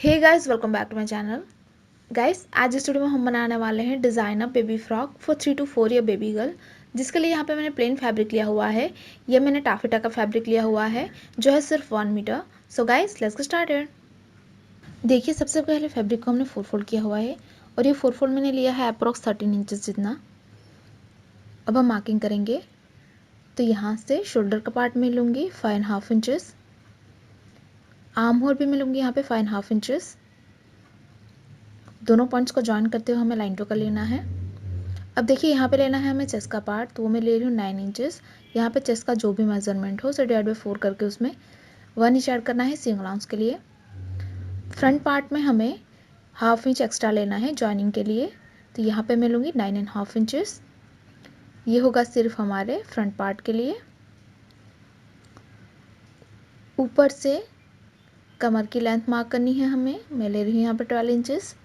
Hey guys, welcome back to my channel. Guys, आज इस video में हम बनाने वाले हैं designer baby frock for 3 to 4 year baby girl. जिसके लिए यहाँ पे मैंने प्लेन फैब्रिक लिया हुआ है। ये मैंने टाफिटा का फैब्रिक लिया हुआ है जो है सिर्फ 1 metre. So guys, let's get started. देखिए, सबसे पहले फैब्रिक को हमने 4 फोल्ड किया हुआ है और ये 4 फोल्ड मैंने लिया है अप्रॉक्स 13 इंचेस जितना। अब हम मार्किंग करेंगे तो यहाँ से शोल्डर का पार्ट में लूँगी 5.5 इंचेस, आर्म होल भी मैं लूँगी यहाँ पे 5.5 इंचेस। दोनों पॉइंट्स को ज्वाइन करते हुए हमें लाइन ड्रॉ कर लेना है। अब देखिए, यहाँ पे लेना है हमें चेस्ट का पार्ट, तो वो मैं ले रही हूँ 9 इंचेस। यहाँ पे चेस्ट का जो भी मेजरमेंट हो उसे डिवाइड बाई 4 करके उसमें 1 इंच ऐड करना है सिंगल आर्म्स के लिए। फ्रंट पार्ट में हमें 1/2 इंच एक्स्ट्रा लेना है जॉइनिंग के लिए, तो यहाँ पे मैं लूँगी 9.5 इंचेस। ये होगा सिर्फ हमारे फ्रंट पार्ट के लिए। ऊपर से कमर की लेंथ मार्क करनी है हमें, मैं ले रही हूँ यहाँ पे 12 इंचेस।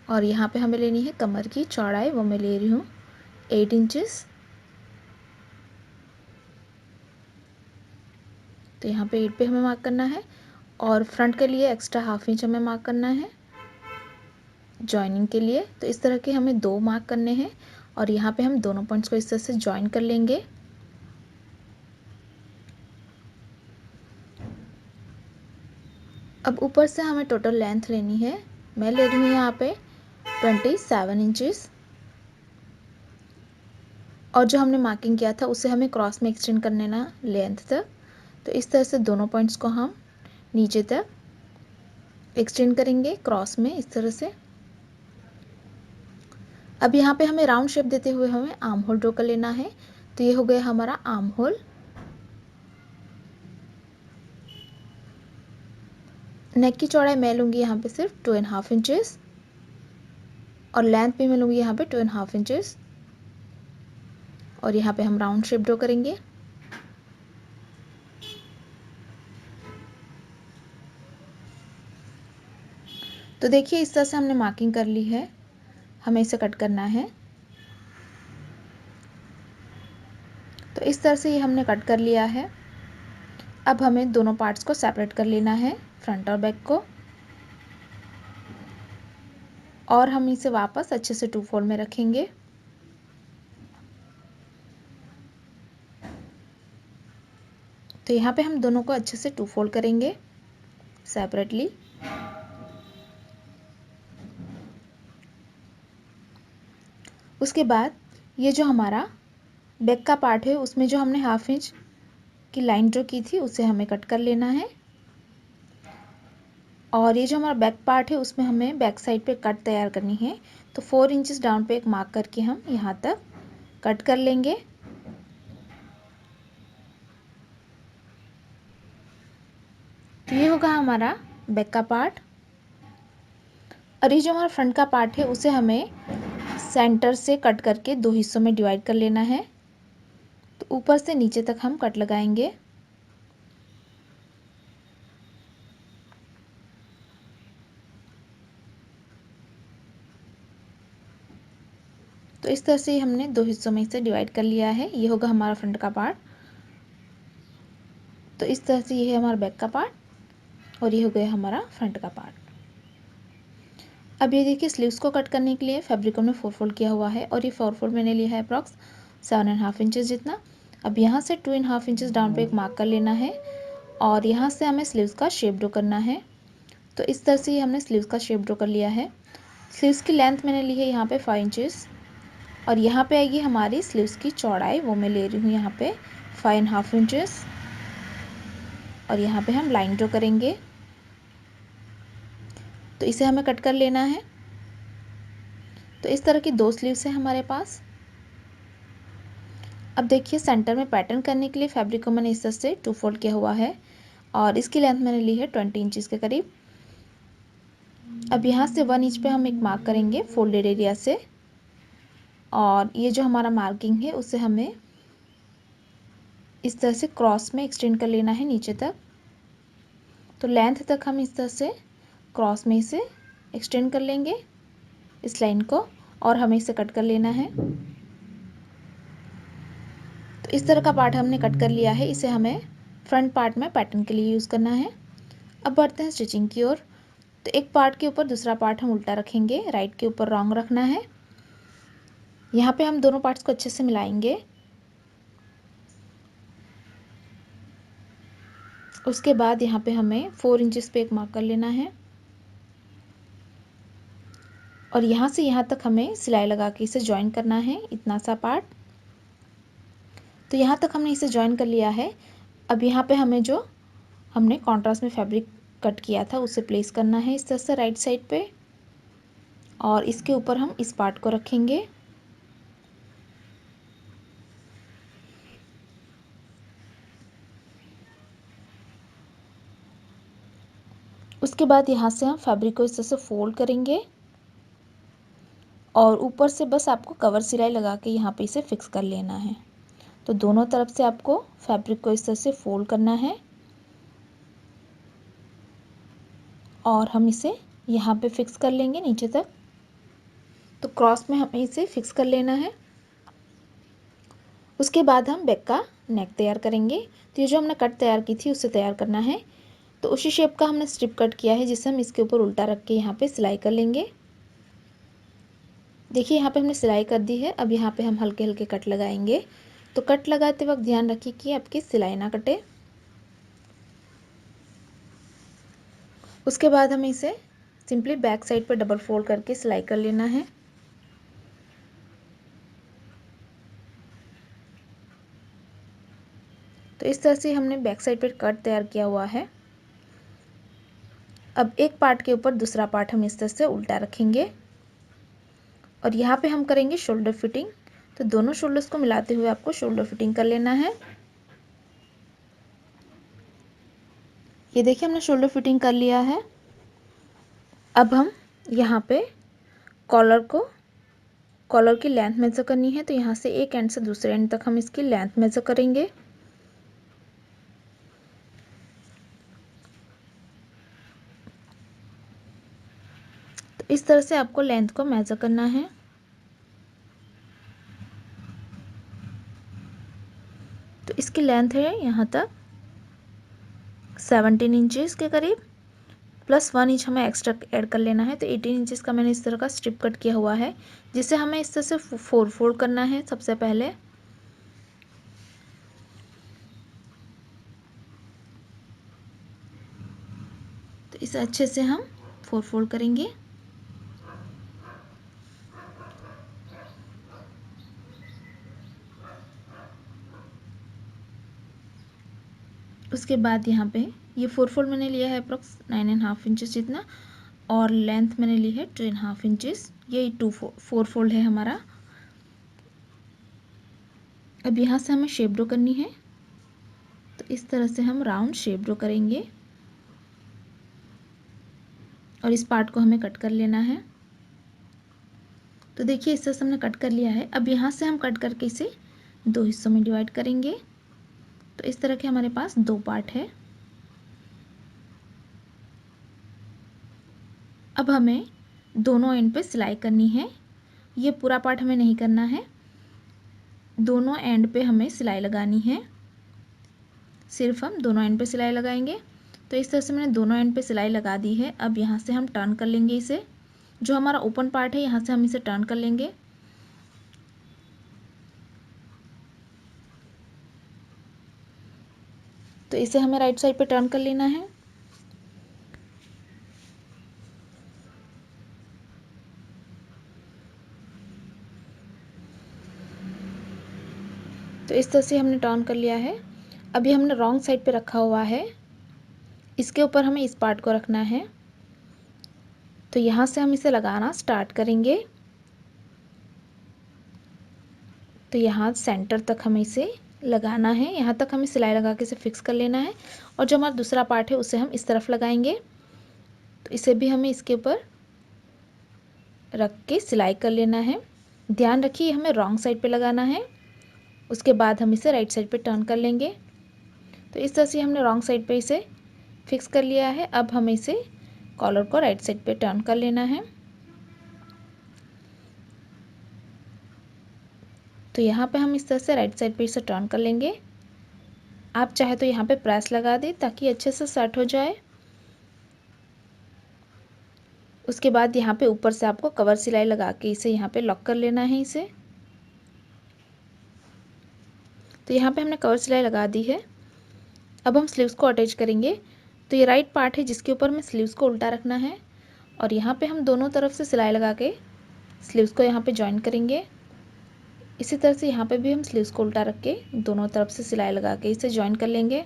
और यहाँ पे हमें लेनी है कमर की चौड़ाई, वो मैं ले रही हूँ 8 इंचेस। तो यहाँ पे 8 पे हमें मार्क करना है और फ्रंट के लिए एक्स्ट्रा 1/2 इंच हमें मार्क करना है जॉइनिंग के लिए। तो इस तरह के हमें 2 मार्क करने हैं और यहाँ पे हम दोनों पॉइंट्स को इस तरह से जॉइन कर लेंगे। अब ऊपर से हमें टोटल लेंथ लेनी है, मैं ले रही हूँ यहाँ पे 27 इंचेस। और जो हमने मार्किंग किया था उसे हमें क्रॉस में एक्सटेंड कर लेना लेंथ तक। तो इस तरह से दोनों पॉइंट्स को हम नीचे तक एक्सटेंड करेंगे क्रॉस में इस तरह से। अब यहाँ पे हमें राउंड शेप देते हुए हमें आर्म होल ड्रॉ कर लेना है। तो ये हो गया हमारा आर्म होल। नेक की चौड़ाई मैं लूँगी यहाँ पे सिर्फ 2.5 इंचेस और लेंथ भी मैं लूँगी यहाँ पे 2.5 इंचेस। और यहाँ पे हम राउंड शेप ड्रॉ करेंगे। तो देखिए, इस तरह से हमने मार्किंग कर ली है, हमें इसे कट करना है। तो इस तरह से ये हमने कट कर लिया है। अब हमें दोनों पार्ट्स को सेपरेट कर लेना है, फ्रंट और बैक को, और हम इसे वापस अच्छे से 2 फोल्ड में रखेंगे। तो यहाँ पे हम दोनों को अच्छे से 2 फोल्ड करेंगे सेपरेटली। उसके बाद ये जो हमारा बैक का पार्ट है उसमें जो हमने 1/2 इंच की लाइन ड्रॉ की थी उसे हमें कट कर लेना है। और ये जो हमारा बैक पार्ट है उसमें हमें बैक साइड पे कट तैयार करनी है। तो 4 इंचेस डाउन पे एक मार्क करके हम यहाँ तक कट कर लेंगे। तो ये होगा हमारा बैक का पार्ट। और ये जो हमारा फ्रंट का पार्ट है उसे हमें सेंटर से कट करके 2 हिस्सों में डिवाइड कर लेना है। तो ऊपर से नीचे तक हम कट लगाएंगे। तो इस तरह से हमने 2 हिस्सों में इसे डिवाइड कर लिया है। ये होगा हमारा फ्रंट का पार्ट। तो इस तरह से ये है हमारा बैक का पार्ट और ये हो गया हमारा फ्रंट का पार्ट। अब ये देखिए, स्लीव्स को कट करने के लिए फैब्रिक को हमने 4 फोल्ड किया हुआ है और ये 4 फोल्ड मैंने लिया है अप्रॉक्स 7.5 इंचेस जितना। अब यहाँ से 2.5 इंचेस डाउन पे एक मार्क कर लेना है और यहाँ से हमें स्लीव्स का शेप ड्रॉ करना है। तो इस तरह से हमने स्लीव्स का शेप ड्रॉ कर लिया है। स्लीव्स की लेंथ मैंने ली है यहाँ पे 5 इंचेस और यहाँ पे आएगी हमारी स्लीव्स की चौड़ाई, वो मैं ले रही हूँ यहाँ पे 5.5 इंचेस। और यहाँ पे हम लाइन ड्रॉ करेंगे। तो इसे हमें कट कर लेना है। तो इस तरह की 2 स्लीव्स है हमारे पास। अब देखिए, सेंटर में पैटर्न करने के लिए फैब्रिक को मैंने इस तरह से 2 फोल्ड किया हुआ है और इसकी लेंथ मैंने ली है 20 इंचेस के करीब। अब यहाँ से 1 इंच पे हम एक मार्क करेंगे फोल्डेड एरिया से और ये जो हमारा मार्किंग है उसे हमें इस तरह से क्रॉस में एक्सटेंड कर लेना है नीचे तक। तो लेंथ तक हम इस तरह से क्रॉस में इसे एक्सटेंड कर लेंगे इस लाइन को और हमें इसे कट कर लेना है। तो इस तरह का पार्ट हमने कट कर लिया है, इसे हमें फ्रंट पार्ट में पैटर्न के लिए यूज़ करना है। अब बढ़ते हैं स्टिचिंग की ओर। तो एक पार्ट के ऊपर दूसरा पार्ट हम उल्टा रखेंगे, राइट के ऊपर रॉन्ग रखना है। यहाँ पे हम दोनों पार्ट्स को अच्छे से मिलाएंगे। उसके बाद यहाँ पे हमें 4 इंचेस पे एक मार्क कर लेना है और यहाँ से यहाँ तक हमें सिलाई लगा के इसे ज्वाइन करना है, इतना सा पार्ट। तो यहाँ तक हमने इसे ज्वाइन कर लिया है। अब यहाँ पे हमें जो हमने कॉन्ट्रास्ट में फैब्रिक कट किया था उसे प्लेस करना है इस तरह से राइट साइड पे, और इसके ऊपर हम इस पार्ट को रखेंगे। उसके बाद यहाँ से हम फैब्रिक को इस तरह से फोल्ड करेंगे और ऊपर से बस आपको कवर सिलाई लगा के यहाँ पे इसे फिक्स कर लेना है। तो दोनों तरफ से आपको फैब्रिक को इस तरह से फोल्ड करना है और हम इसे यहाँ पे फिक्स कर लेंगे नीचे तक। तो क्रॉस में हमें इसे फिक्स कर लेना है। उसके बाद हम बैक का नेक तैयार करेंगे। तो ये जो हमने कट तैयार की थी उसे तैयार करना है। तो उसी शेप का हमने स्ट्रिप कट किया है जिसे हम इसके ऊपर उल्टा रख के यहाँ पे सिलाई कर लेंगे। देखिए यहाँ पे हमने सिलाई कर दी है। अब यहाँ पे हम हल्के हल्के कट लगाएंगे। तो कट लगाते वक्त ध्यान रखिए कि आपकी सिलाई ना कटे। उसके बाद हमें इसे सिंपली बैक साइड पर डबल फोल्ड करके सिलाई कर लेना है। तो इस तरह से हमने बैक साइड पर कट तैयार किया हुआ है। अब एक पार्ट के ऊपर दूसरा पार्ट हम इस तरह से उल्टा रखेंगे और यहाँ पे हम करेंगे शोल्डर फिटिंग। तो दोनों शोल्डर्स को मिलाते हुए आपको शोल्डर फिटिंग कर लेना है। ये देखिए हमने शोल्डर फिटिंग कर लिया है। अब हम यहाँ पे कॉलर की लेंथ मेजर करनी है। तो यहाँ से एक एंड से दूसरे एंड तक हम इसकी लेंथ मेजर करेंगे। तो इस तरह से आपको लेंथ को मेजर करना है। तो इसकी लेंथ है यहाँ तक 17 इंचेस के करीब, प्लस 1 इंच हमें एक्स्ट्रा ऐड कर लेना है। तो 18 इंचेस का मैंने इस तरह का स्ट्रिप कट किया हुआ है जिसे हमें इस तरह से 4 फोल्ड करना है सबसे पहले। तो इसे अच्छे से हम 4 फोल्ड करेंगे। उसके बाद यहाँ पे ये 4 फोल्ड मैंने लिया है अप्रॉक्स 9.5 इंचेस जितना, और लेंथ मैंने ली है 2.5 इंचेस। ये 4 फोल्ड है हमारा। अब यहाँ से हमें शेप ड्रॉ करनी है। तो इस तरह से हम राउंड शेप ड्रॉ करेंगे और इस पार्ट को हमें कट कर लेना है। तो देखिए इस तरह से हमने कट कर लिया है। अब यहाँ से हम कट करके इसे 2 हिस्सों में डिवाइड करेंगे। तो इस तरह के हमारे पास 2 पार्ट है। अब हमें दोनों एंड पे सिलाई करनी है। ये पूरा पार्ट हमें नहीं करना है, दोनों एंड पे हमें सिलाई लगानी है। सिर्फ हम दोनों एंड पे सिलाई लगाएंगे। तो इस तरह से मैंने दोनों एंड पे सिलाई लगा दी है। अब यहाँ से हम टर्न कर लेंगे इसे, जो हमारा ओपन पार्ट है यहाँ से हम इसे टर्न कर लेंगे। तो इसे हमें राइट साइड पे टर्न कर लेना है। तो इस तरह से हमने टर्न कर लिया है। अभी हमने रॉन्ग साइड पे रखा हुआ है, इसके ऊपर हमें इस पार्ट को रखना है। तो यहाँ से हम इसे लगाना स्टार्ट करेंगे। तो यहाँ सेंटर तक हमें इसे लगाना है, यहाँ तक हमें सिलाई लगा के इसे फिक्स कर लेना है। और जो हमारा दूसरा पार्ट है उसे हम इस तरफ लगाएंगे। तो इसे भी हमें इसके ऊपर रख के सिलाई कर लेना है। ध्यान रखिए हमें रॉन्ग साइड पे लगाना है। उसके बाद हम इसे राइट साइड पे टर्न कर लेंगे। तो इस तरह से हमने रॉन्ग साइड पे इसे फिक्स कर लिया है। अब हमें इसे कॉलर को राइट साइड पे टर्न कर लेना है। तो यहाँ पे हम इस तरह से राइट साइड पे इसे टर्न कर लेंगे। आप चाहे तो यहाँ पे प्रेस लगा दें ताकि अच्छे से सेट हो जाए। उसके बाद यहाँ पे ऊपर से आपको कवर सिलाई लगा के इसे यहाँ पे लॉक कर लेना है इसे। तो यहाँ पे हमने कवर सिलाई लगा दी है। अब हम स्लीव्स को अटैच करेंगे। तो ये राइट पार्ट है जिसके ऊपर में स्लीव्स को उल्टा रखना है और यहाँ पे हम दोनों तरफ से सिलाई लगा के स्लीव्स को यहाँ पे जॉइन करेंगे। इसी तरह से यहाँ पे भी हम स्लीव्स को उल्टा रख के दोनों तरफ से सिलाई लगा के इसे जॉइन कर लेंगे।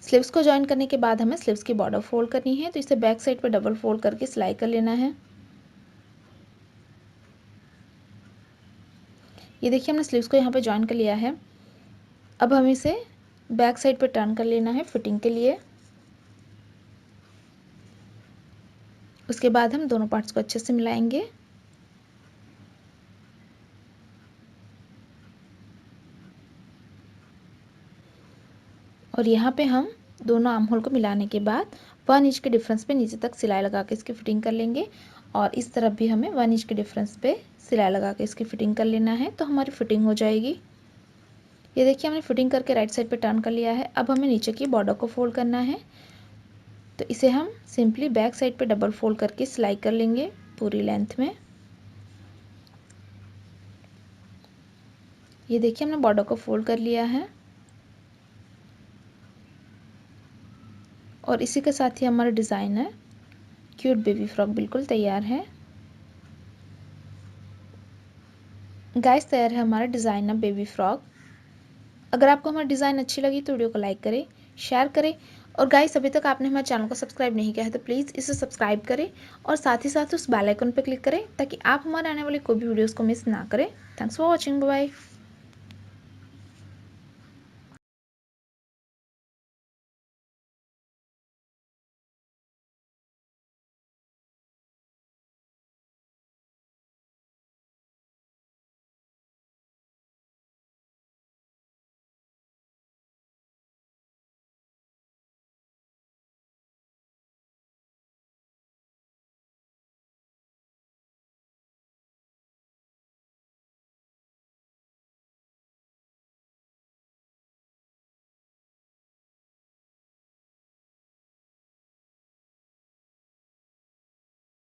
स्लीव्स को जॉइन करने के बाद हमें स्लीव्स की बॉर्डर फोल्ड करनी है, तो इसे बैक साइड पे डबल फोल्ड करके सिलाई कर लेना है। ये देखिए हमने स्लीव्स को यहाँ पे जॉइन कर लिया है। अब हम इसे बैक साइड पे टर्न कर लेना है फिटिंग के लिए। उसके बाद हम दोनों पार्ट्स को अच्छे से मिलाएंगे। और यहाँ पे हम दोनों आर्म होल को मिलाने के बाद 1 इंच के डिफरेंस पे नीचे तक सिलाई लगा के इसकी फिटिंग कर लेंगे और इस तरफ भी हमें 1 इंच के डिफरेंस पे सिलाई लगा के इसकी फिटिंग कर लेना है, तो हमारी फिटिंग हो जाएगी। ये देखिए हमने फिटिंग करके राइट साइड पे टर्न कर लिया है। अब हमें नीचे की बॉर्डर को फोल्ड करना है, तो इसे हम सिंपली बैक साइड पे डबल फोल्ड करके सिलाई कर लेंगे पूरी लेंथ में। ये देखिए हमने बॉर्डर को फोल्ड कर लिया है और इसी के साथ ही हमारा डिज़ाइन है क्यूट बेबी फ्रॉक बिल्कुल तैयार है। गाइस तैयार है हमारा डिज़ाइन है बेबी फ्रॉक। अगर आपको हमारा डिज़ाइन अच्छी लगी तो वीडियो को लाइक करें, शेयर करें और गाइस अभी तक आपने हमारे चैनल को सब्सक्राइब नहीं किया है तो प्लीज़ इसे सब्सक्राइब करें और साथ ही साथ उस बेल आइकन पर क्लिक करें ताकि आप हमारे आने वाली कोई भी वीडियोज़ को मिस ना करें। Thanks for watching, bye.